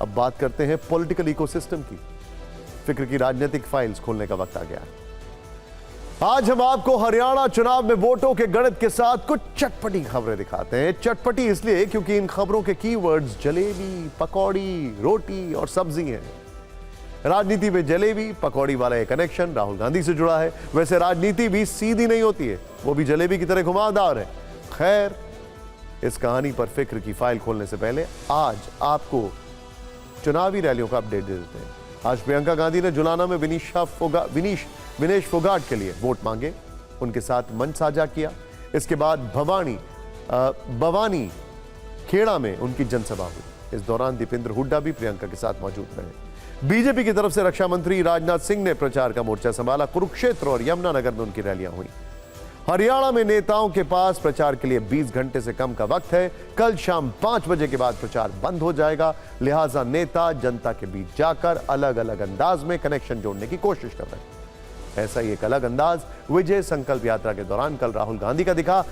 अब बात करते हैं पॉलिटिकल इकोसिस्टम की। फिक्र की राजनीतिक फाइल्स खोलने का वक्त आ गया है। आज हम आपको हरियाणा चुनाव में वोटों के गणित के साथ कुछ चटपटी खबरें दिखाते हैं। चटपटी इसलिए क्योंकि इन खबरों के कीवर्ड्स जलेबी, पकौड़ी, रोटी और सब्जी हैं। राजनीति में जलेबी पकौड़ी वाला यह कनेक्शन राहुल गांधी से जुड़ा है। वैसे राजनीति भी सीधी नहीं होती है, वो भी जलेबी की तरह घुमावदार है। खैर, इस कहानी पर फिक्र की फाइल खोलने से पहले आज आपको चुनावी रैलियों का अपडेट दे देते हैं। आज प्रियंका गांधी ने जुलाना में विनेश फोगाट के लिए वोट मांगे, उनके साथ मंच साझा किया। इसके बाद भवानी खेड़ा में उनकी जनसभा हुई। इस दौरान दीपेंद्र हुड्डा भी प्रियंका के साथ मौजूद रहे। बीजेपी की तरफ से रक्षा मंत्री राजनाथ सिंह ने प्रचार का मोर्चा संभाला। कुरुक्षेत्र और यमुनानगर में उनकी रैलियां हुई। हरियाणा में नेताओं के पास प्रचार के लिए 20 घंटे से कम का वक्त है। कल शाम 5 बजे के बाद प्रचार बंद हो जाएगा, लिहाजा नेता जनता के बीच जाकर अलग अलग अंदाज में कनेक्शन जोड़ने की कोशिश कर रहे हैं। ऐसा ही एक अलग अंदाज विजय संकल्प यात्रा के दौरान कल राहुल गांधी का दिखा।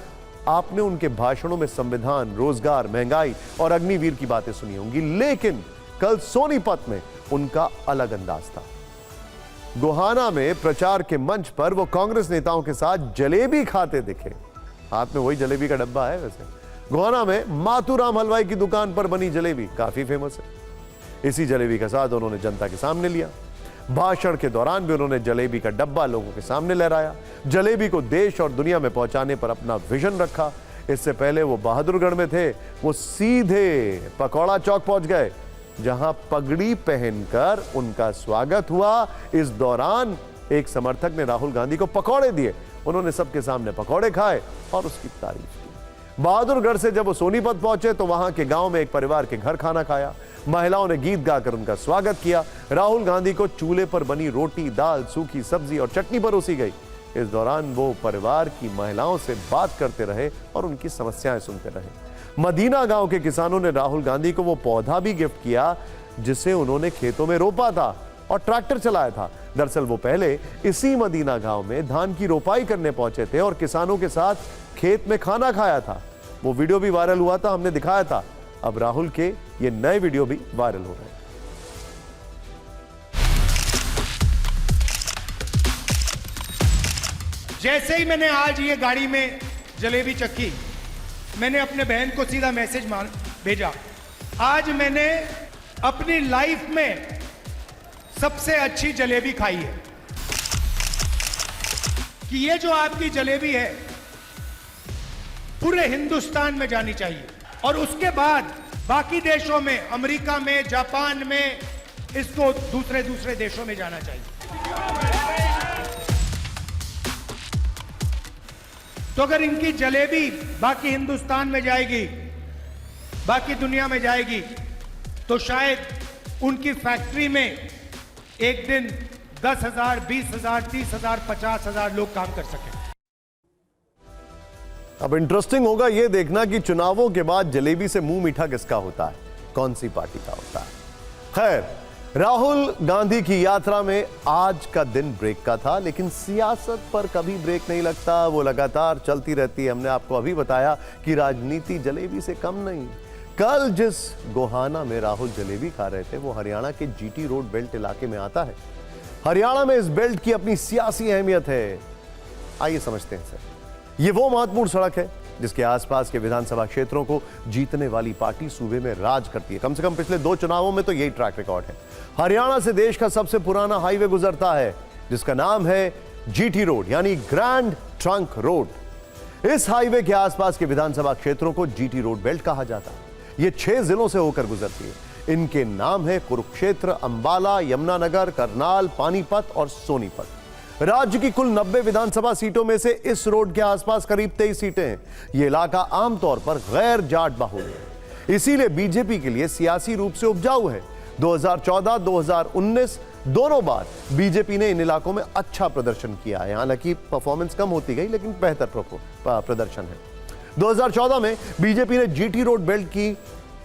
आपने उनके भाषणों में संविधान, रोजगार, महंगाई और अग्निवीर की बातें सुनी होंगी, लेकिन कल सोनीपत में उनका अलग अंदाज था। गोहाना में प्रचार के मंच पर वो कांग्रेस नेताओं के साथ जलेबी खाते दिखे। हाथ में वही जलेबी का डब्बा है। वैसे गोहाना में मातूराम हलवाई की दुकान पर बनी जलेबी काफी फेमस है। इसी जलेबी का स्वाद उन्होंने जनता के सामने लिया। भाषण के दौरान भी उन्होंने जलेबी का डब्बा लोगों के सामने लहराया। जलेबी को देश और दुनिया में पहुंचाने पर अपना विजन रखा। इससे पहले वो बहादुरगढ़ में थे, वो सीधे पकौड़ा चौक पहुंच गए, जहां पगड़ी पहनकर उनका स्वागत हुआ। इस दौरान एक समर्थक ने राहुल गांधी को पकौड़े दिए। उन्होंने सबके सामने पकौड़े खाए और उसकी तारीफ की। बहादुरगढ़ से जब वो सोनीपत पहुंचे तो वहां के गांव में एक परिवार के घर खाना खाया। महिलाओं ने गीत गाकर उनका स्वागत किया। राहुल गांधी को चूल्हे पर बनी रोटी, दाल, सूखी सब्जी और चटनी परोसी गई। इस दौरान वो परिवार की महिलाओं से बात करते रहे और उनकी समस्याएं सुनते रहे। मदीना गांव के किसानों ने राहुल गांधी को वो पौधा भी गिफ्ट किया जिसे उन्होंने खेतों में रोपा था और ट्रैक्टर चलाया था। दरअसल वो पहले इसी मदीना गांव में धान की रोपाई करने पहुंचे थे और किसानों के साथ खेत में खाना खाया था। वो वीडियो भी वायरल हुआ था, हमने दिखाया था। अब राहुल के ये नए वीडियो भी वायरल हो रहे हैं। जैसे ही मैंने आज ये गाड़ी में जलेबी चखी, मैंने अपने बहन को सीधा मैसेज भेजा, आज मैंने अपनी लाइफ में सबसे अच्छी जलेबी खाई है। कि ये जो आपकी जलेबी है पूरे हिंदुस्तान में जानी चाहिए और उसके बाद बाकी देशों में, अमेरिका में, जापान में, इसको दूसरे देशों में जाना चाहिए। तो अगर इनकी जलेबी बाकी हिंदुस्तान में जाएगी, बाकी दुनिया में जाएगी, तो शायद उनकी फैक्ट्री में एक दिन 10,000, 20,000, 30,000, 50,000 लोग काम कर सकें। अब इंटरेस्टिंग होगा यह देखना कि चुनावों के बाद जलेबी से मुंह मीठा किसका होता है, कौन सी पार्टी का होता है। खैर, राहुल गांधी की यात्रा में आज का दिन ब्रेक का था, लेकिन सियासत पर कभी ब्रेक नहीं लगता, वो लगातार चलती रहती है। हमने आपको अभी बताया कि राजनीति जलेबी से कम नहीं। कल जिस गोहाना में राहुल जलेबी खा रहे थे वो हरियाणा के जीटी रोड बेल्ट इलाके में आता है। हरियाणा में इस बेल्ट की अपनी सियासी अहमियत है। आइए समझते हैं सर। ये वो महत्वपूर्ण सड़क है जिसके आसपास के विधानसभा क्षेत्रों को जीतने वाली पार्टी सूबे में राज करती है। कम से कम पिछले 2 चुनावों में तो यही ट्रैक रिकॉर्ड है। हरियाणा से देश का सबसे पुराना हाईवे गुजरता है जिसका नाम है जीटी रोड, यानी ग्रैंड ट्रंक रोड। इस हाईवे के आसपास के विधानसभा क्षेत्रों को जीटी रोड बेल्ट कहा जाता है। ये 6 जिलों से होकर गुजरती है। इनके नाम है कुरुक्षेत्र, अंबाला, यमुनानगर, करनाल, पानीपत और सोनीपत। राज्य की कुल 90 विधानसभा सीटों में से इस रोड के आसपास करीब 23 सीटें हैं। यह इलाका आमतौर पर गैर जाट बाहुल है, इसीलिए बीजेपी के लिए सियासी रूप से उपजाऊ है। 2014, 2019 दोनों बार बीजेपी ने इन इलाकों में अच्छा प्रदर्शन किया है। हालांकि परफॉर्मेंस कम होती गई, लेकिन बेहतर प्रदर्शन है। 2014 में बीजेपी ने जीटी रोड बेल्ट की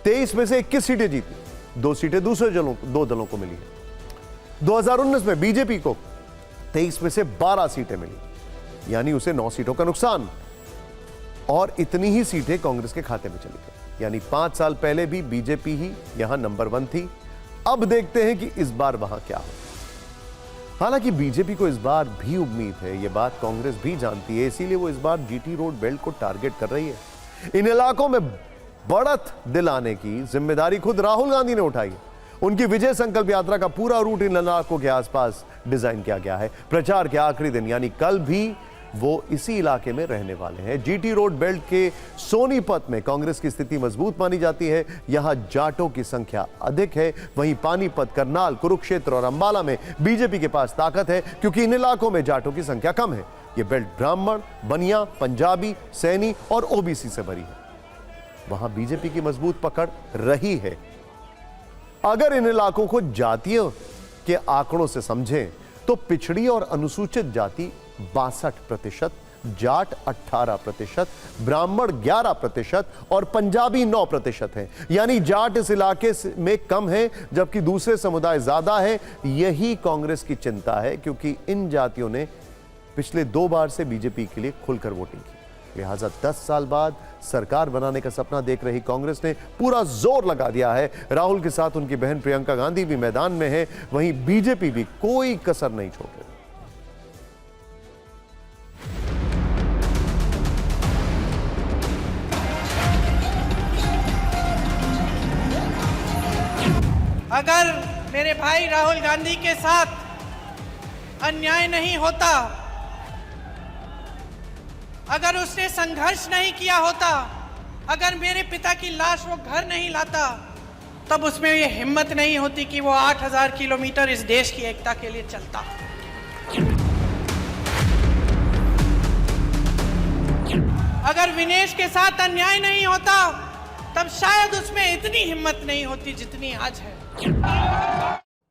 23 में से 21 सीटें जीती। 2 सीटें दूसरे दो दलों को मिली है। 2019 में बीजेपी को 23 में से 12 सीटें मिली, यानी उसे 9 सीटों का नुकसान, और इतनी ही सीटें कांग्रेस के खाते में चली गई। यानी 5 साल पहले भी बीजेपी ही यहां नंबर 1 थी। अब देखते हैं कि इस बार वहां क्या हो। हालांकि बीजेपी को इस बार भी उम्मीद है, यह बात कांग्रेस भी जानती है, इसीलिए वो इस बार जीटी रोड बेल्ट को टारगेट कर रही है। इन इलाकों में बढ़त दिलाने की जिम्मेदारी खुद राहुल गांधी ने उठाई है। उनकी विजय संकल्प यात्रा का पूरा रूट इन इलाकों के आसपास डिजाइन किया गया है। प्रचार के आखिरी दिन यानी कल भी वो इसी इलाके में रहने वाले हैं। जीटी रोड बेल्ट के सोनीपत में कांग्रेस की स्थिति मजबूत मानी जाती है। यहां जाटों की संख्या अधिक है। वहीं पानीपत, करनाल, कुरुक्षेत्र और अंबाला में बीजेपी के पास ताकत है, क्योंकि इन इलाकों में जाटों की संख्या कम है। यह बेल्ट ब्राह्मण, बनिया, पंजाबी, सैनी और ओबीसी से भरी है। वहां बीजेपी की मजबूत पकड़ रही है। अगर इन इलाकों को जातियों के आंकड़ों से समझें तो पिछड़ी और अनुसूचित जाति 62%, जाट 18%, ब्राह्मण 11% और पंजाबी 9% हैं। यानी जाट इस इलाके में कम है, जबकि दूसरे समुदाय ज्यादा है। यही कांग्रेस की चिंता है, क्योंकि इन जातियों ने पिछले 2 बार से बीजेपी के लिए खुलकर वोटिंग की। लिहाजा 10 साल बाद सरकार बनाने का सपना देख रही कांग्रेस ने पूरा जोर लगा दिया है। राहुल के साथ उनकी बहन प्रियंका गांधी भी मैदान में है। वहीं बीजेपी भी कोई कसर नहीं छोड़ रही। अगर मेरे भाई राहुल गांधी के साथ अन्याय नहीं होता, अगर उसने संघर्ष नहीं किया होता, अगर मेरे पिता की लाश वो घर नहीं लाता, तब उसमें ये हिम्मत नहीं होती कि वो 8000 किलोमीटर इस देश की एकता के लिए चलता। अगर विनेश के साथ अन्याय नहीं होता, तब शायद उसमें इतनी हिम्मत नहीं होती जितनी आज है।